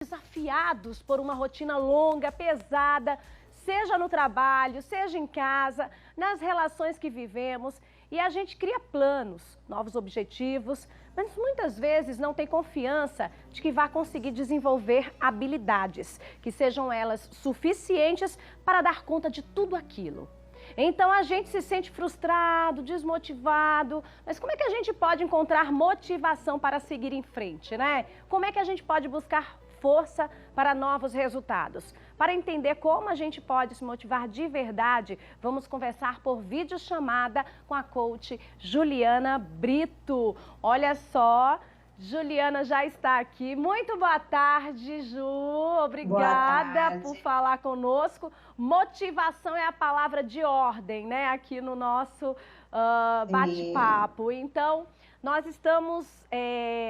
desafiados por uma rotina longa, pesada, seja no trabalho, seja em casa, nas relações que vivemos, e a gente cria planos, novos objetivos, mas muitas vezes não tem confiança de que vai conseguir desenvolver habilidades, que sejam elas suficientes para dar conta de tudo aquilo. Então a gente se sente frustrado, desmotivado, mas como é que a gente pode encontrar motivação para seguir em frente, né? Como é que a gente pode buscar força para novos resultados? Para entender como a gente pode se motivar de verdade, vamos conversar por videochamada com a coach Juliana Brito. Olha só, Juliana já está aqui. Muito boa tarde, Ju. Obrigada por falar conosco. Motivação é a palavra de ordem, né? Aqui no nosso bate-papo. Então, nós estamos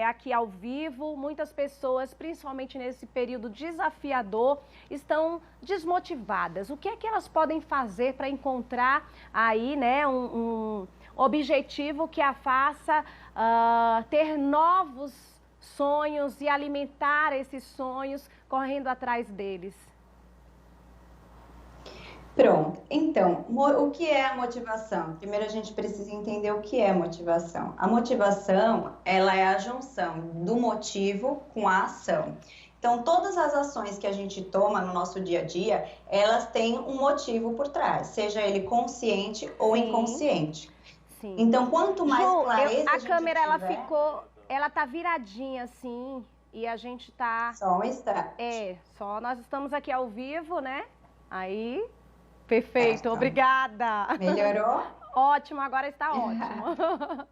aqui ao vivo. Muitas pessoas, principalmente nesse período desafiador, estão desmotivadas. O que é que elas podem fazer para encontrar aí, né, um objetivo que a faça ter novos sonhos e alimentar esses sonhos correndo atrás deles? Pronto. Então, o que é a motivação? Primeiro a gente precisa entender o que é motivação. A motivação, ela é a junção do motivo com a ação. Então, todas as ações que a gente toma no nosso dia a dia, elas têm um motivo por trás, seja ele consciente ou inconsciente. Sim. Então, quanto mais Ju, clareza a a gente câmera tiver... ela tá viradinha assim e a gente tá... Só um instante. Só nós estamos aqui ao vivo, né? Aí, perfeito, Certo. Obrigada. Melhorou? Ótimo, agora está ótimo.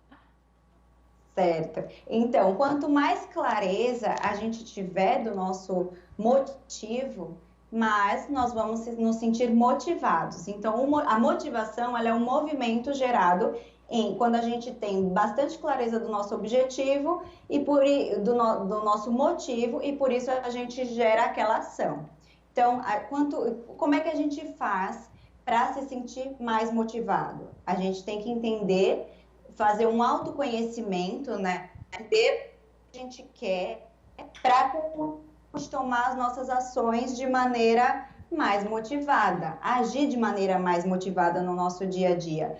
Certo. Então, quanto mais clareza a gente tiver do nosso motivo, mais nós vamos nos sentir motivados. Então, a motivação, ela é um movimento gerado quando a gente tem bastante clareza do nosso objetivo e do nosso motivo, e por isso a gente gera aquela ação. Então, como é que a gente faz para se sentir mais motivado? A gente tem que entender, fazer um autoconhecimento, né? Saber o que a gente quer para tomar as nossas ações de maneira mais motivada, agir de maneira mais motivada no nosso dia a dia.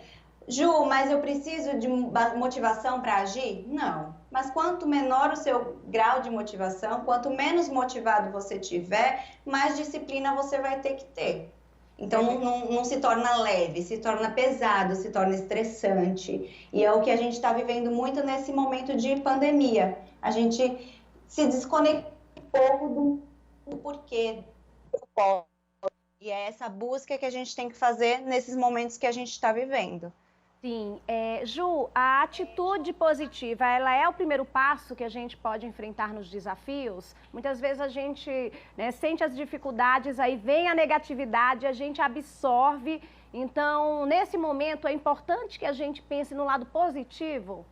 Ju, mas eu preciso de motivação para agir? Não. Mas quanto menor o seu grau de motivação, quanto menos motivado você tiver, mais disciplina você vai ter que ter. Então, não se torna leve, se torna pesado, se torna estressante. E é o que a gente está vivendo muito nesse momento de pandemia. A gente se desconecta um pouco do porquê, do propósito. E é essa busca que a gente tem que fazer nesses momentos que a gente está vivendo. Sim, Ju, a atitude positiva, ela é o primeiro passo que a gente pode enfrentar nos desafios? Muitas vezes a gente, né, sente as dificuldades, aí vem a negatividade, a gente absorve. Então, nesse momento, é importante que a gente pense no lado positivo?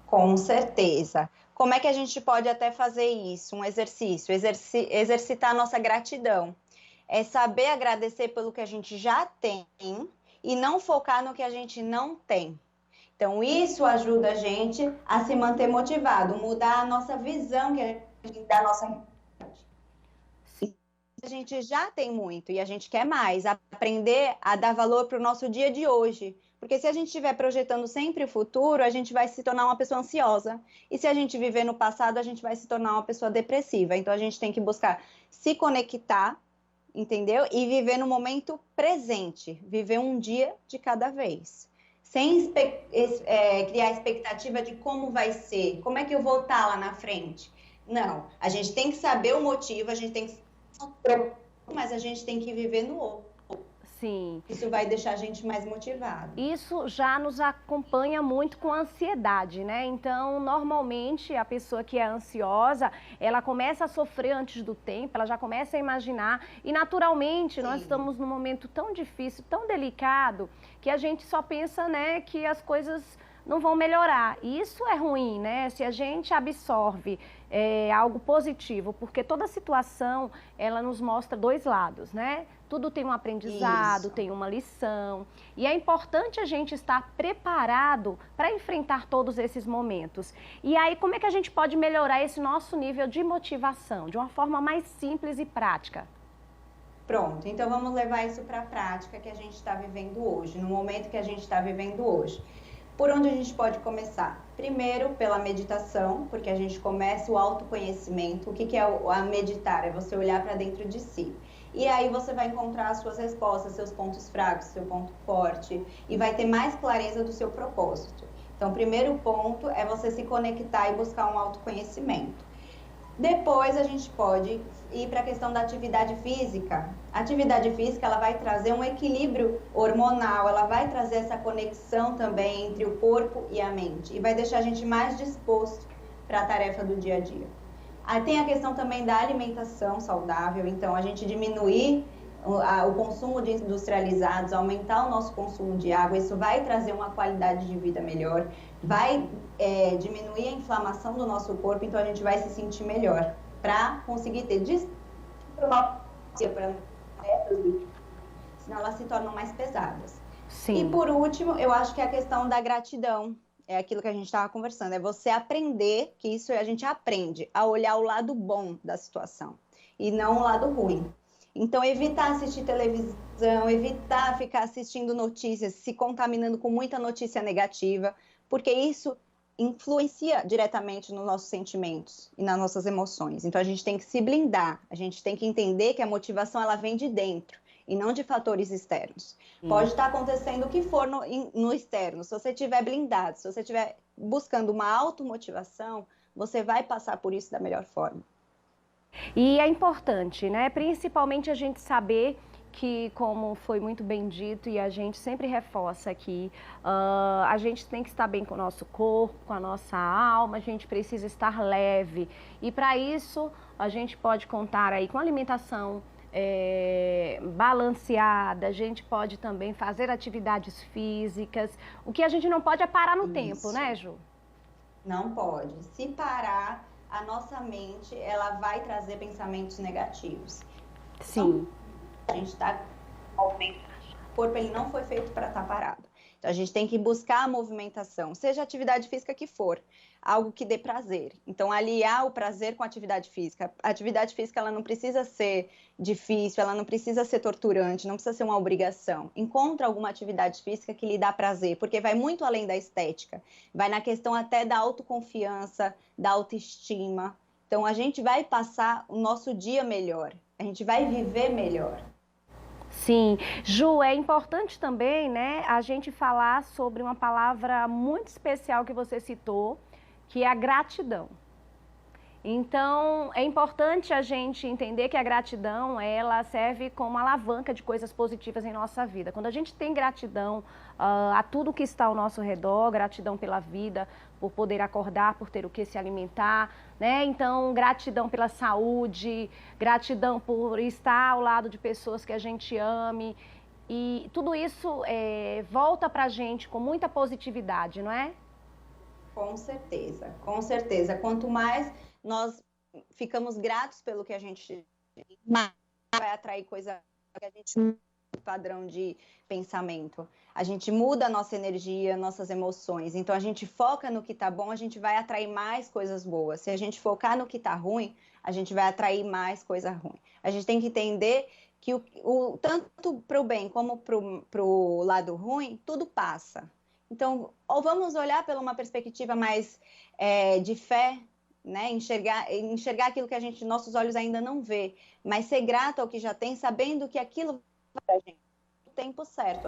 Com certeza. Como é que a gente pode até fazer isso? Um exercício, exercitar a nossa gratidão. É saber agradecer pelo que a gente já tem e não focar no que a gente não tem. Então, isso ajuda a gente a se manter motivado, mudar a nossa visão da nossa... A gente já tem muito e a gente quer mais, aprender a dar valor para o nosso dia de hoje. Porque se a gente estiver projetando sempre o futuro, a gente vai se tornar uma pessoa ansiosa. E se a gente viver no passado, a gente vai se tornar uma pessoa depressiva. Então, a gente tem que buscar se conectar, entendeu? E viver no momento presente, viver um dia de cada vez. Sem criar expectativa de como vai ser, como é que eu vou estar lá na frente. Não, a gente tem que saber o motivo, a gente tem que... mas a gente tem que viver no outro. Sim. Isso vai deixar a gente mais motivado. Isso já nos acompanha muito com a ansiedade, né? Então, normalmente, a pessoa que é ansiosa, ela começa a sofrer antes do tempo, ela já começa a imaginar. E, naturalmente, nós estamos num momento tão difícil, tão delicado, que a gente só pensa, né, que as coisas não vão melhorar. E isso é ruim, né? Se a gente absorve algo positivo, porque toda situação, ela nos mostra dois lados, né? Tudo tem um aprendizado, Isso. tem uma lição. E é importante a gente estar preparado para enfrentar todos esses momentos. E aí, como é que a gente pode melhorar esse nosso nível de motivação, de uma forma mais simples e prática? Pronto, então vamos levar isso para a prática que a gente está vivendo hoje, no momento que a gente está vivendo hoje. Por onde a gente pode começar? Primeiro, pela meditação, porque a gente começa o autoconhecimento. O que é a meditar? É você olhar para dentro de si. E aí você vai encontrar as suas respostas, seus pontos fracos, seu ponto forte, e vai ter mais clareza do seu propósito. Então, o primeiro ponto é você se conectar e buscar um autoconhecimento. Depois a gente pode ir para a questão da atividade física. A atividade física, ela vai trazer um equilíbrio hormonal, ela vai trazer essa conexão também entre o corpo e a mente e vai deixar a gente mais disposto para a tarefa do dia a dia. Aí tem a questão também da alimentação saudável, então a gente diminuir o consumo de industrializados, aumentar o nosso consumo de água, isso vai trazer uma qualidade de vida melhor, vai diminuir a inflamação do nosso corpo, então a gente vai se sentir melhor para conseguir ter senão elas se tornam mais pesadas. Sim. E por último, eu acho que é a questão da gratidão. É aquilo que a gente estava conversando, é você aprender, que isso a gente aprende, a olhar o lado bom da situação e não o lado ruim. Então, evitar assistir televisão, evitar ficar assistindo notícias, se contaminando com muita notícia negativa, porque isso influencia diretamente nos nossos sentimentos e nas nossas emoções. Então, a gente tem que se blindar, a gente tem que entender que a motivação ela vem de dentro e não de fatores externos. Pode estar acontecendo o que for no externo. Se você estiver blindado, se você estiver buscando uma automotivação, você vai passar por isso da melhor forma. E é importante, né? Principalmente a gente saber que, como foi muito bem dito e a gente sempre reforça aqui, a gente tem que estar bem com o nosso corpo, com a nossa alma, a gente precisa estar leve. E para isso, a gente pode contar aí com alimentação balanceada, a gente pode também fazer atividades físicas. O que a gente não pode é parar no tempo, né, Ju? Não pode. Se parar, a nossa mente, ela vai trazer pensamentos negativos. Sim. Então, a gente está... O corpo, ele não foi feito para estar parado. Então, a gente tem que buscar a movimentação, seja a atividade física que for, algo que dê prazer. Então, aliar o prazer com a atividade física. A atividade física, ela não precisa ser difícil, ela não precisa ser torturante, não precisa ser uma obrigação. Encontra alguma atividade física que lhe dá prazer, porque vai muito além da estética. Vai na questão até da autoconfiança, da autoestima. Então, a gente vai passar o nosso dia melhor, a gente vai viver melhor. Sim. Ju, é importante também, né, a gente falar sobre uma palavra muito especial que você citou, que é a gratidão. Então, é importante a gente entender que a gratidão, ela serve como alavanca de coisas positivas em nossa vida. Quando a gente tem gratidão a tudo que está ao nosso redor, gratidão pela vida, por poder acordar, por ter o que se alimentar, né? Então, gratidão pela saúde, gratidão por estar ao lado de pessoas que a gente ame. E tudo isso volta pra gente com muita positividade, não é? Com certeza, com certeza. Quanto mais nós ficamos gratos pelo que a gente mais vai atrair coisa que a gente muda o padrão de pensamento. A gente muda a nossa energia, nossas emoções. Então a gente foca no que tá bom, a gente vai atrair mais coisas boas. Se a gente focar no que tá ruim, a gente vai atrair mais coisa ruim. A gente tem que entender que tanto para o bem como para o lado ruim, tudo passa. Então, ou vamos olhar pela uma perspectiva mais de fé, né? Enxergar aquilo que nossos olhos ainda não vê, mas ser grato ao que já tem, sabendo que aquilo vai para a gente no tempo certo.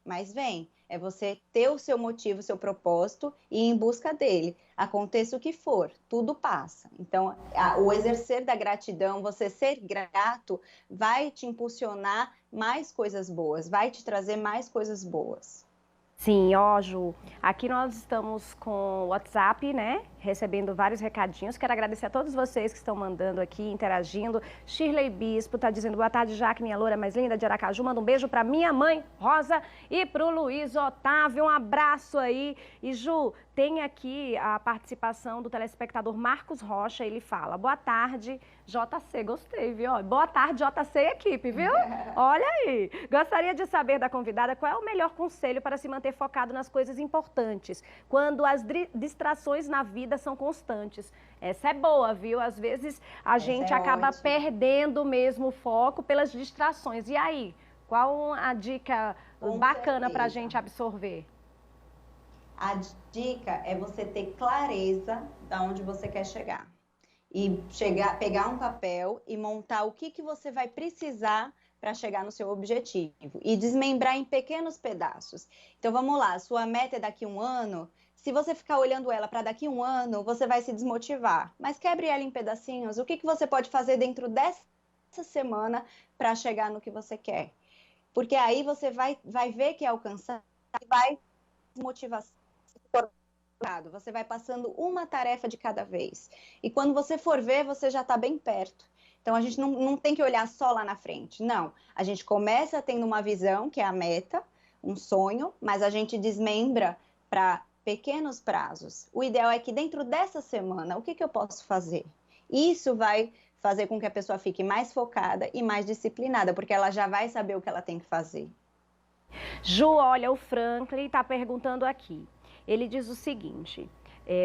Mas é você ter o seu motivo, o seu propósito e ir em busca dele. Aconteça o que for, tudo passa. Então, o exercer da gratidão, você ser grato, vai te impulsionar mais coisas boas, vai te trazer mais coisas boas. Sim, ó, Ju, aqui nós estamos com o WhatsApp, né? recebendo vários recadinhos. Quero agradecer a todos vocês que estão mandando aqui, interagindo. Shirley Bispo está dizendo boa tarde, Jaque, minha loura mais linda de Aracaju. Manda um beijo para minha mãe, Rosa, e para o Luiz Otávio. Um abraço aí. E Ju, tem aqui a participação do telespectador Marcos Rocha. Ele fala, boa tarde, JC. Gostei, viu? Boa tarde, JC e equipe, viu? Olha aí. Gostaria de saber da convidada qual é o melhor conselho para se manter focado nas coisas importantes, quando as distrações na vida são constantes. Essa é boa, viu? Às vezes a gente acaba perdendo mesmo o foco pelas distrações. E aí, qual a dica bacana para a gente absorver? A dica é você ter clareza de onde você quer chegar. E pegar um papel e montar o que você vai precisar para chegar no seu objetivo. E desmembrar em pequenos pedaços. Então, vamos lá, sua meta é daqui a um ano. Se você ficar olhando ela para daqui a um ano, você vai se desmotivar. Mas quebre ela em pedacinhos. O que você pode fazer dentro dessa semana para chegar no que você quer? Porque aí você vai ver que é alcançar e vai desmotivar. Você vai passando uma tarefa de cada vez. E quando você for ver, você já está bem perto. Então, a gente não tem que olhar só lá na frente. Não. A gente começa tendo uma visão, que é a meta, um sonho, mas a gente desmembra para pequenos prazos. O ideal é que dentro dessa semana, o que eu posso fazer? Isso vai fazer com que a pessoa fique mais focada e mais disciplinada, porque ela já vai saber o que ela tem que fazer. Ju, olha, o Franklin está perguntando aqui. Ele diz o seguinte,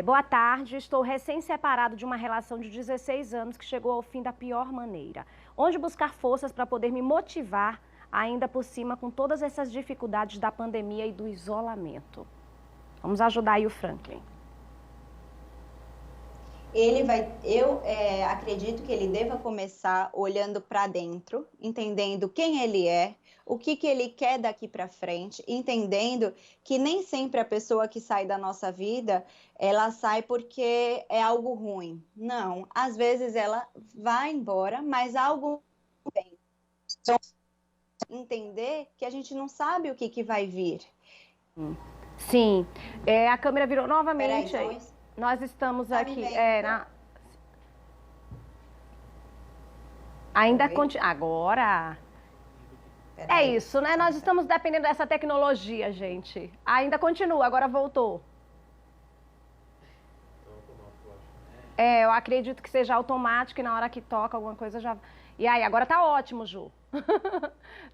boa tarde, estou recém-separado de uma relação de 16 anos que chegou ao fim da pior maneira. Onde buscar forças para poder me motivar, ainda por cima, com todas essas dificuldades da pandemia e do isolamento? Vamos ajudar aí o Franklin. Eu acredito que ele deva começar olhando para dentro, entendendo quem ele é, o que ele quer daqui para frente, entendendo que nem sempre a pessoa que sai da nossa vida, ela sai porque é algo ruim. Não, às vezes ela vai embora, mas algo bem. Então, entender que a gente não sabe o que vai vir. Sim, a câmera virou novamente. Peraí, então... Nós estamos aqui, ainda continua, agora, isso, né? Nós estamos dependendo dessa tecnologia, gente. Ainda continua, agora voltou. Eu acredito que seja automático e na hora que toca alguma coisa já... E aí, agora tá ótimo, Ju.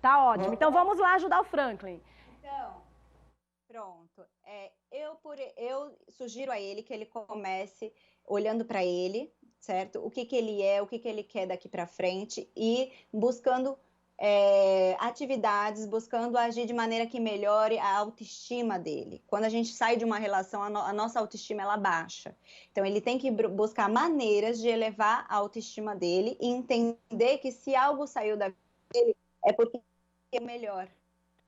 Tá ótimo. Então vamos lá ajudar o Franklin. Então, pronto. Eu sugiro a ele que ele comece olhando para ele, certo? O que ele é, o que ele quer daqui para frente e buscando atividades, buscando agir de maneira que melhore a autoestima dele. Quando a gente sai de uma relação, a nossa autoestima ela baixa. Então, ele tem que buscar maneiras de elevar a autoestima dele e entender que se algo saiu da vida dele, é porque é melhor.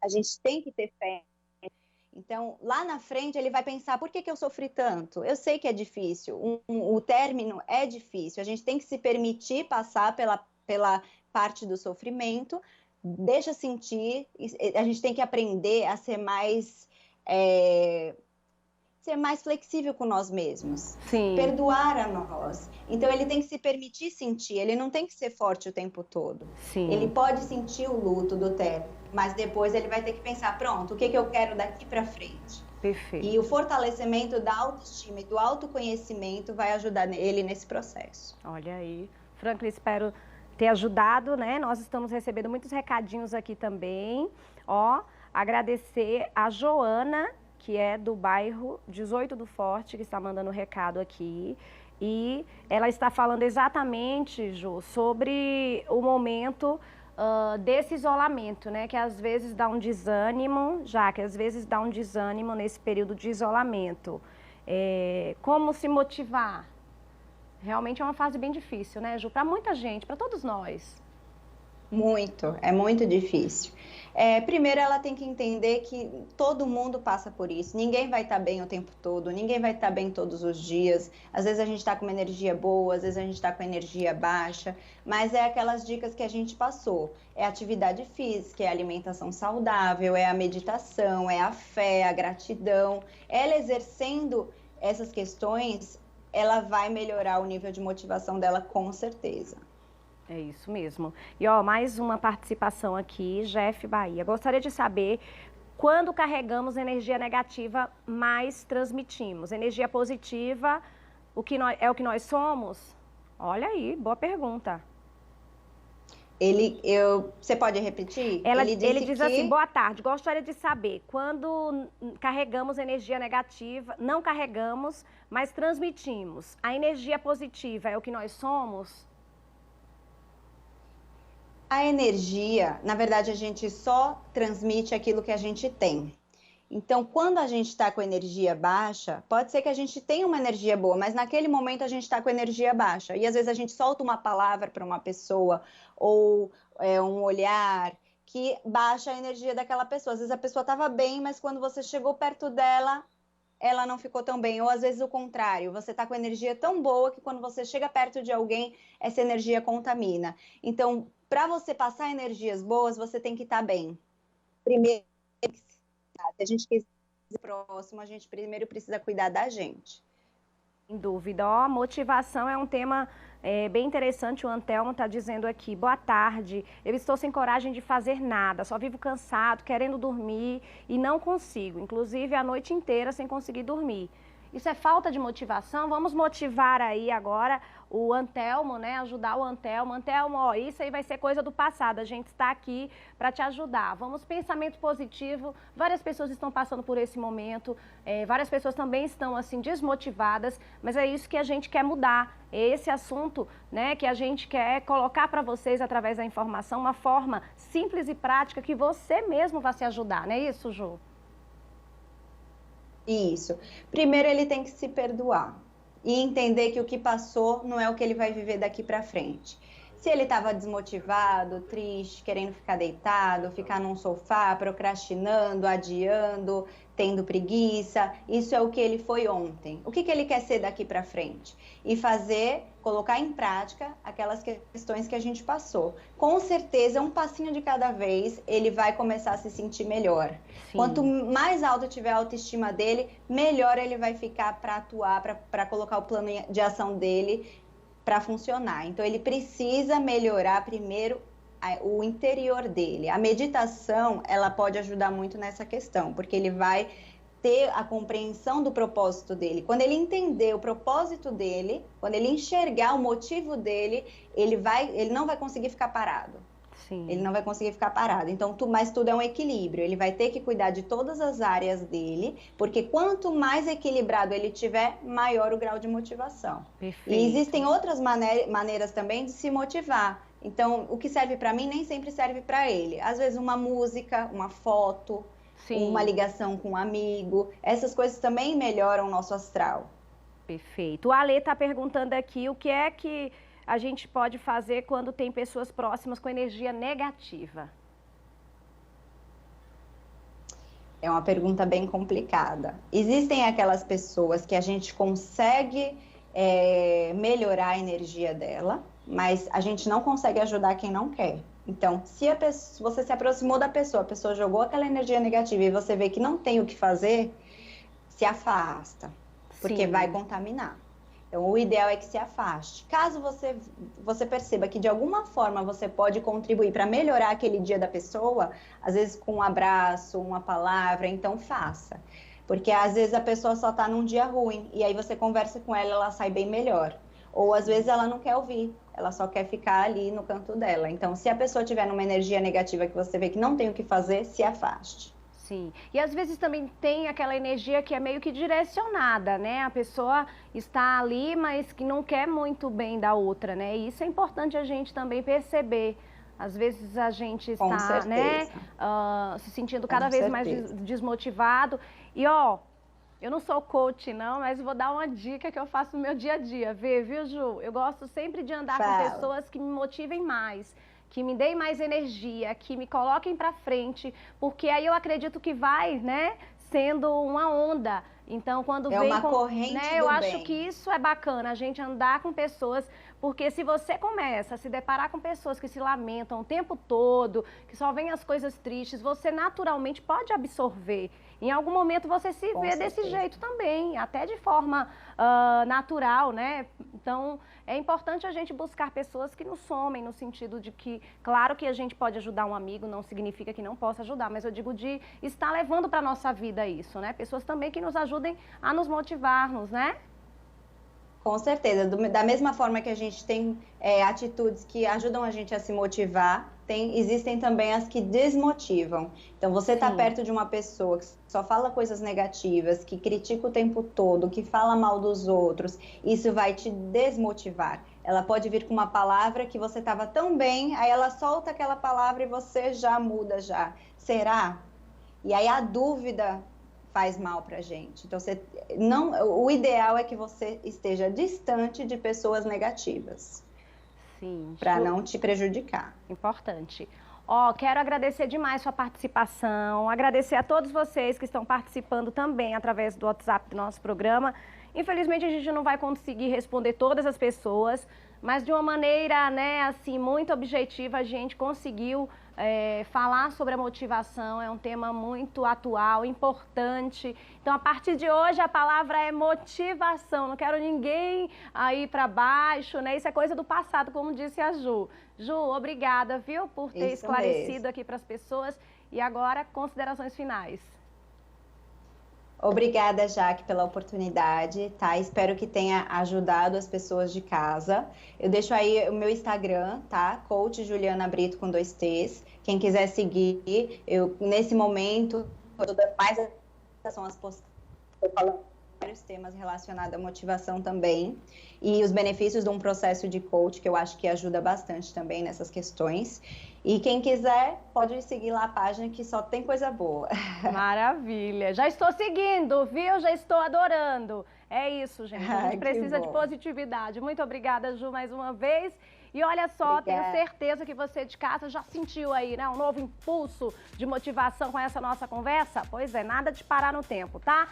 A gente tem que ter fé. Então, lá na frente, ele vai pensar, por que eu sofri tanto? Eu sei que é difícil, o término é difícil, a gente tem que se permitir passar pela parte do sofrimento, deixa sentir, a gente tem que aprender a ser mais flexível com nós mesmos, Sim. Perdoar a nós. Então, ele tem que se permitir sentir, ele não tem que ser forte o tempo todo. Sim. Ele pode sentir o luto do término, mas depois ele vai ter que pensar, pronto, o que eu quero daqui para frente? Perfeito. E o fortalecimento da autoestima e do autoconhecimento vai ajudar ele nesse processo. Olha aí, Franklin, espero ter ajudado, né? Nós estamos recebendo muitos recadinhos aqui também. Agradecer a Joana, que é do bairro 18 do Forte, que está mandando um recado aqui. E ela está falando exatamente, Ju, sobre o momento desse isolamento, né? Que às vezes dá um desânimo, nesse período de isolamento. Como se motivar? Realmente é uma fase bem difícil, né, Ju? Para muita gente, para todos nós. É muito difícil. Primeiro, ela tem que entender que todo mundo passa por isso. Ninguém vai estar bem o tempo todo, ninguém vai estar bem todos os dias. Às vezes a gente está com uma energia boa, às vezes a gente está com energia baixa, mas é aquelas dicas que a gente passou. É atividade física, é alimentação saudável, é a meditação, é a fé, a gratidão. Ela exercendo essas questões, ela vai melhorar o nível de motivação dela com certeza. É isso mesmo. E ó, mais uma participação aqui, Jeff Bahia. Gostaria de saber quando carregamos energia negativa, mais transmitimos. Energia positiva, é o que nós somos? Olha aí, boa pergunta. Você pode repetir? Ele diz assim, boa tarde, gostaria de saber, quando carregamos energia negativa, não carregamos, mas transmitimos, a energia positiva é o que nós somos? A energia, na verdade, a gente só transmite aquilo que a gente tem. Então, quando a gente está com energia baixa, pode ser que a gente tenha uma energia boa, mas naquele momento a gente está com energia baixa. E às vezes a gente solta uma palavra para uma pessoa ou um olhar que baixa a energia daquela pessoa. Às vezes a pessoa estava bem, mas quando você chegou perto dela, ela não ficou tão bem. Ou às vezes o contrário, você está com energia tão boa que quando você chega perto de alguém, essa energia contamina. Então, para você passar energias boas, você tem que estar bem. Primeiro, se a gente quiser ser próximo, a gente primeiro precisa cuidar da gente. Sem dúvida. Ó, motivação é um tema bem interessante. O Antelmo está dizendo aqui, boa tarde, eu estou sem coragem de fazer nada, só vivo cansado, querendo dormir e não consigo, inclusive a noite inteira sem conseguir dormir. Isso é falta de motivação? Vamos motivar aí agora o Antelmo, né? Ajudar o Antelmo. Antelmo, ó, isso aí vai ser coisa do passado. A gente está aqui para te ajudar. Vamos, pensamento positivo. Várias pessoas estão passando por esse momento. Várias pessoas também estão, assim, desmotivadas. Mas é isso que a gente quer mudar. É esse assunto, né, que a gente quer colocar para vocês através da informação, uma forma simples e prática que você mesmo vai se ajudar. Não é isso, Ju? Isso. Primeiro ele tem que se perdoar e entender que o que passou não é o que ele vai viver daqui para frente. Se ele estava desmotivado, triste, querendo ficar deitado, ficar num sofá, procrastinando, adiando, tendo preguiça, isso é o que ele foi ontem. O que ele quer ser daqui para frente? E colocar em prática aquelas questões que a gente passou. Com certeza, um passinho de cada vez, ele vai começar a se sentir melhor. Sim. Quanto mais alto tiver a autoestima dele, melhor ele vai ficar para atuar, para colocar o plano de ação dele para funcionar. Então, ele precisa melhorar primeiro o interior dele. A meditação, ela pode ajudar muito nessa questão, porque ele vai ter a compreensão do propósito dele. Quando ele entender o propósito dele, quando ele enxergar o motivo dele, ele não vai conseguir ficar parado. Sim. Ele não vai conseguir ficar parado. Então, mas tudo é um equilíbrio. Ele vai ter que cuidar de todas as áreas dele, porque quanto mais equilibrado ele tiver, maior o grau de motivação. Perfeito. E existem outras maneiras também de se motivar. Então, o que serve para mim nem sempre serve para ele. Às vezes, uma música, uma foto, sim, uma ligação com um amigo. Essas coisas também melhoram o nosso astral. Perfeito. O Ale está perguntando aqui o que é que a gente pode fazer quando tem pessoas próximas com energia negativa? É uma pergunta bem complicada. Existem aquelas pessoas que a gente consegue melhorar a energia dela, mas a gente não consegue ajudar quem não quer. Então, se você se aproximou da pessoa, a pessoa jogou aquela energia negativa e você vê que não tem o que fazer, se afasta, porque vai contaminar. Então, o ideal é que se afaste. Caso você perceba que de alguma forma você pode contribuir para melhorar aquele dia da pessoa, às vezes com um abraço, uma palavra, então faça. Porque às vezes a pessoa só está num dia ruim e aí você conversa com ela, ela sai bem melhor. Ou às vezes ela não quer ouvir, ela só quer ficar ali no canto dela. Então, se a pessoa tiver numa energia negativa que você vê que não tem o que fazer, se afaste. Sim, e às vezes também tem aquela energia que é meio que direcionada, né? A pessoa está ali, mas que não quer muito bem da outra, né? E isso é importante a gente também perceber. Às vezes a gente está, né, se sentindo cada vez mais desmotivado. E, ó, eu não sou coach, não, mas vou dar uma dica que eu faço no meu dia a dia. Viu, Ju? Eu gosto sempre de andar com pessoas que me motivem mais, que me deem mais energia, que me coloquem para frente, porque aí eu acredito que vai, né, sendo uma onda. Então, quando vem uma corrente, né, eu acho que isso é bacana, a gente andar com pessoas Porque se você começa a se deparar com pessoas que se lamentam o tempo todo, que só veem as coisas tristes, você naturalmente pode absorver. Em algum momento você se vê desse jeito também, até de forma natural, né? Então, é importante a gente buscar pessoas que nos somem, no sentido de que, claro que a gente pode ajudar um amigo, não significa que não possa ajudar, mas eu digo de estar levando para a nossa vida isso, né? Pessoas também que nos ajudem a nos motivarmos, né? Com certeza, da mesma forma que a gente tem atitudes que ajudam a gente a se motivar, existem também as que desmotivam. Então, você está perto de uma pessoa que só fala coisas negativas, que critica o tempo todo, que fala mal dos outros, isso vai te desmotivar. Ela pode vir com uma palavra que você estava tão bem, aí ela solta aquela palavra e você já muda já. Será? E aí a dúvida faz mal pra gente. Então, o ideal é que você esteja distante de pessoas negativas. Sim. Para não te prejudicar. Importante. Quero agradecer demais sua participação, agradecer a todos vocês que estão participando também através do WhatsApp do nosso programa. Infelizmente, a gente não vai conseguir responder todas as pessoas, mas de uma maneira, né, assim, muito objetiva, a gente conseguiu falar sobre a motivação. É um tema muito atual, importante. Então, a partir de hoje, a palavra é motivação. Não quero ninguém aí para baixo, né? Isso é coisa do passado, como disse a Ju. Ju, obrigada, viu, por ter esclarecido aqui para as pessoas. E agora, considerações finais. Obrigada, Jaque, pela oportunidade, tá? Espero que tenha ajudado as pessoas de casa. Eu deixo aí o meu Instagram, tá? Coach Juliana Brito com 2 T's. Quem quiser seguir, nesse momento, mais são as postagens, eu falo vários temas relacionados à motivação também. E os benefícios de um processo de coach, que eu acho que ajuda bastante também nessas questões. E quem quiser, pode seguir lá a página, que só tem coisa boa. Maravilha. Já estou seguindo, viu? Já estou adorando. É isso, gente. A gente precisa de positividade. Muito obrigada, Ju, mais uma vez. E olha só, tenho certeza que você de casa já sentiu aí, né? Um novo impulso de motivação com essa nossa conversa? Pois é, nada de parar no tempo, tá?